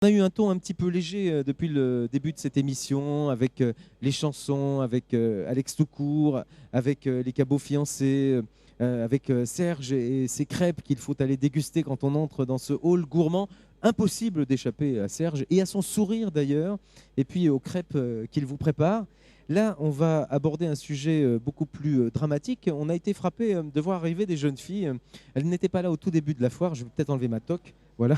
On a eu un ton un petit peu léger depuis le début de cette émission, avec les chansons, avec Alex Toucourt, avec les cabots fiancés, avec Serge et ses crêpes qu'il faut aller déguster quand on entre dans ce hall gourmand. Impossible d'échapper à Serge et à son sourire d'ailleurs, et puis aux crêpes qu'il vous prépare. Là, on va aborder un sujet beaucoup plus dramatique. On a été frappé de voir arriver des jeunes filles. Elles n'étaient pas là au tout début de la foire. Je vais peut-être enlever ma toque. Voilà,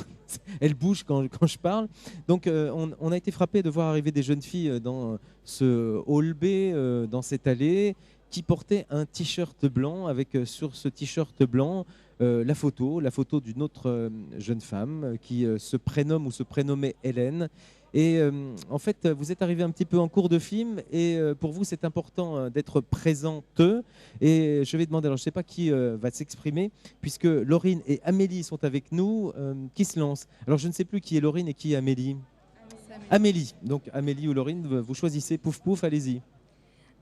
elle bouge quand je parle. Donc, on a été frappé de voir arriver des jeunes filles dans ce hall B, dans cette allée, qui portaient un t-shirt blanc avec sur ce t-shirt blanc la photo d'une autre jeune femme qui se prénomme ou se prénommait Hélène. Et en fait, vous êtes arrivé un petit peu en cours de film et pour vous, c'est important d'être présente. Et je vais demander, alors je ne sais pas qui va s'exprimer, puisque Laurine et Amélie sont avec nous. Qui se lance? Alors je ne sais plus qui est Laurine et qui est Amélie. Amélie. Donc Amélie ou Laurine, vous choisissez. Pouf pouf, allez-y.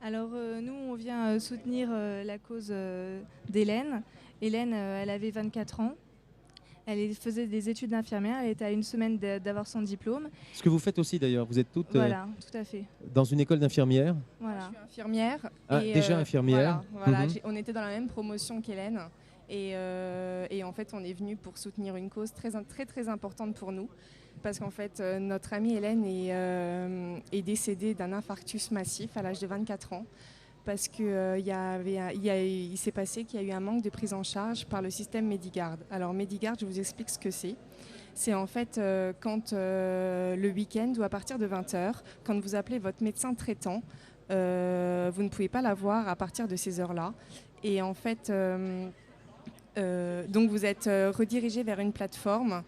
Alors nous, on vient soutenir la cause d'Hélène. Hélène, elle avait 24 ans. Elle faisait des études d'infirmière. Elle était à une semaine d'avoir son diplôme. Ce que vous faites aussi d'ailleurs, vous êtes toutes Voilà, tout à fait. dans une école d'infirmières. Voilà. Je suis infirmière. Ah, déjà infirmière. Voilà, on était dans la même promotion qu'Hélène. Et en fait, on est venu pour soutenir une cause très, très, très importante pour nous. Parce qu'en fait, notre amie Hélène est décédée d'un infarctus massif à l'âge de 24 ans. Parce qu'il il s'est passé qu'il y a eu un manque de prise en charge par le système Medigard. Alors Medigard, je vous explique ce que c'est. C'est en fait quand le week-end ou à partir de 20h, quand vous appelez votre médecin traitant, vous ne pouvez pas l'avoir à partir de ces heures-là. Et en fait, donc vous êtes redirigé vers une plateforme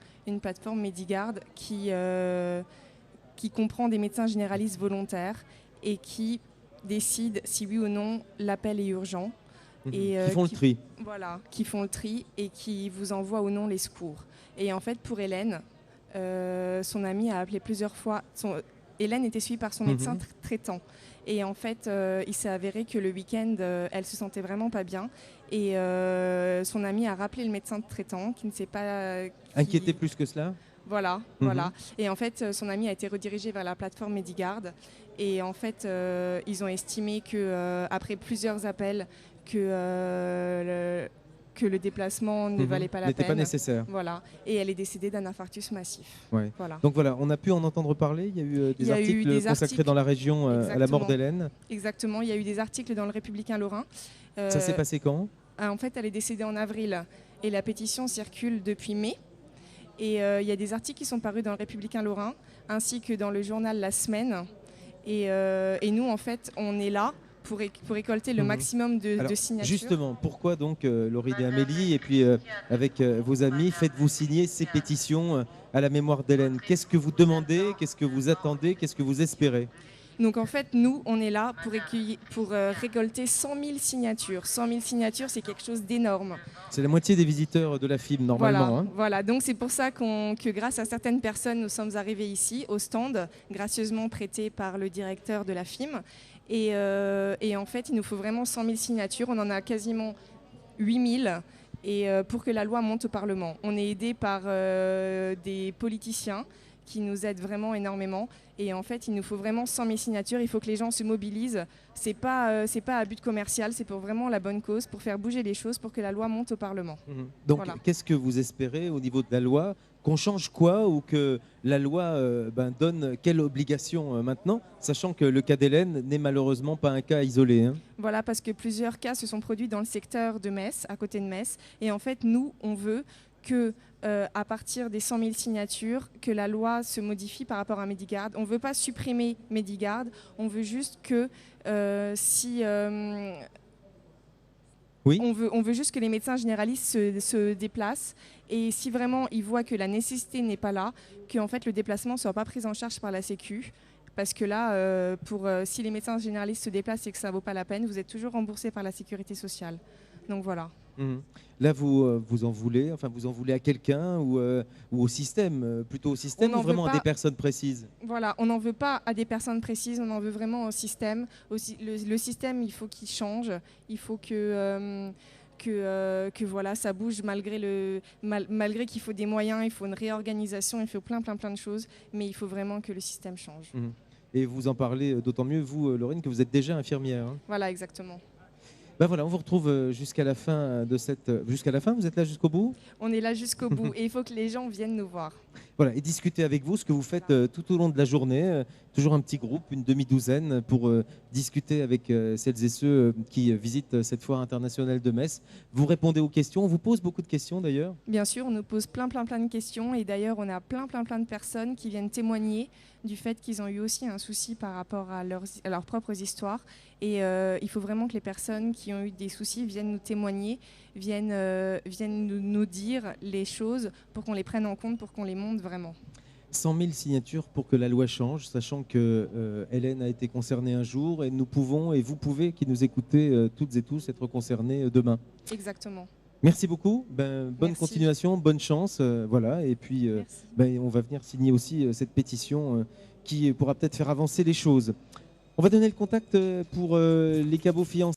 Medigard qui comprend des médecins généralistes volontaires et qui décide si oui ou non l'appel est urgent. Et, qui font le tri. Voilà, qui font le tri et qui vous envoient ou non les secours. Et en fait, pour Hélène, son amie a appelé plusieurs fois. Hélène était suivie par son médecin traitant. Et en fait, il s'est avéré que le week-end, elle se sentait vraiment pas bien. Et son amie a rappelé le médecin traitant qui ne s'est pas... Inquiété plus que cela. Voilà, voilà. Et en fait, son amie a été redirigée vers la plateforme Medigard. Et en fait, ils ont estimé que après plusieurs appels, que le déplacement ne valait pas la peine. N'était pas nécessaire. Voilà. Et elle est décédée d'un infarctus massif. Ouais. Voilà. Donc voilà, on a pu en entendre parler. Il y a eu des articles consacrés dans la région à la mort d'Hélène. Exactement. Il y a eu des articles dans le Républicain Lorrain. Ça s'est passé quand? En fait, elle est décédée en avril. Et la pétition circule depuis mai. Et il y a des articles qui sont parus dans le Républicain Lorrain, ainsi que dans le journal La Semaine. Et nous, en fait, on est là pour récolter le maximum de signatures. Justement, pourquoi donc, Laurine et Amélie, et puis avec vos amis, faites-vous signer ces pétitions à la mémoire d'Hélène? Qu'est-ce que vous demandez? Qu'est-ce que vous attendez? Qu'est-ce que vous espérez? Donc en fait, nous, on est là pour récolter 100 000 signatures. 100 000 signatures, c'est quelque chose d'énorme. C'est la moitié des visiteurs de la FIM, normalement. Voilà, voilà. Donc c'est pour ça que grâce à certaines personnes, nous sommes arrivés ici, au stand, gracieusement prêté par le directeur de la FIM. Et en fait, il nous faut vraiment 100 000 signatures. On en a quasiment 8 000. Et pour que la loi monte au Parlement. On est aidé par des politiciens qui nous aident vraiment énormément. Et en fait, il nous faut vraiment 100 000 signatures. Il faut que les gens se mobilisent. C'est pas à but commercial, c'est pour vraiment la bonne cause, pour faire bouger les choses, pour que la loi monte au Parlement. Donc, voilà. Qu'est-ce que vous espérez au niveau de la loi? Qu'on change quoi, ou que la loi donne quelle obligation maintenant, sachant que le cas d'Hélène n'est malheureusement pas un cas isolé. Voilà, parce que plusieurs cas se sont produits dans le secteur de Metz, à côté de Metz. Et en fait, nous, on veut que à partir des 100 000 signatures, que la loi se modifie par rapport à Medigard. On ne veut pas supprimer Medigard, on veut juste que Oui. On veut juste que les médecins généralistes se déplacent et si vraiment ils voient que la nécessité n'est pas là, que en fait, le déplacement ne soit pas pris en charge par la Sécu. Parce que là, si les médecins généralistes se déplacent et que ça ne vaut pas la peine, vous êtes toujours remboursé par la Sécurité sociale. Donc voilà. Là, vous en voulez à quelqu'un ou au système, plutôt au système ou vraiment à des personnes précises? Voilà, on n'en veut pas à des personnes précises, on en veut vraiment au système. Le système, il faut qu'il change, il faut que voilà, ça bouge malgré qu'il faut des moyens, il faut une réorganisation, il faut plein de choses, mais il faut vraiment que le système change. Et vous en parlez d'autant mieux, vous, Laurine, que vous êtes déjà infirmière. Hein. Voilà, exactement. Ben voilà, on vous retrouve jusqu'à la fin de cette... Jusqu'à la fin, vous êtes là jusqu'au bout? On est là jusqu'au bout et il faut que les gens viennent nous voir. Voilà, et discuter avec vous, ce que vous faites tout au long de la journée. Toujours un petit groupe, une demi-douzaine, pour discuter avec celles et ceux qui visitent cette foire internationale de Metz. Vous répondez aux questions, on vous pose beaucoup de questions d'ailleurs. Bien sûr, on nous pose plein de questions et d'ailleurs on a plein de personnes qui viennent témoigner du fait qu'ils ont eu aussi un souci par rapport à leurs propres histoires. Et il faut vraiment que les personnes qui ont eu des soucis viennent nous témoigner, viennent nous dire les choses pour qu'on les prenne en compte, pour qu'on les montre vraiment. 100 000 signatures pour que la loi change, sachant que Hélène a été concernée un jour et nous pouvons, et vous pouvez, qui nous écoutez toutes et tous, être concernés demain. Exactement. Merci beaucoup, bonne continuation, bonne chance, voilà. Et puis on va venir signer aussi cette pétition qui pourra peut-être faire avancer les choses. On va donner le contact pour les cabots fiancés.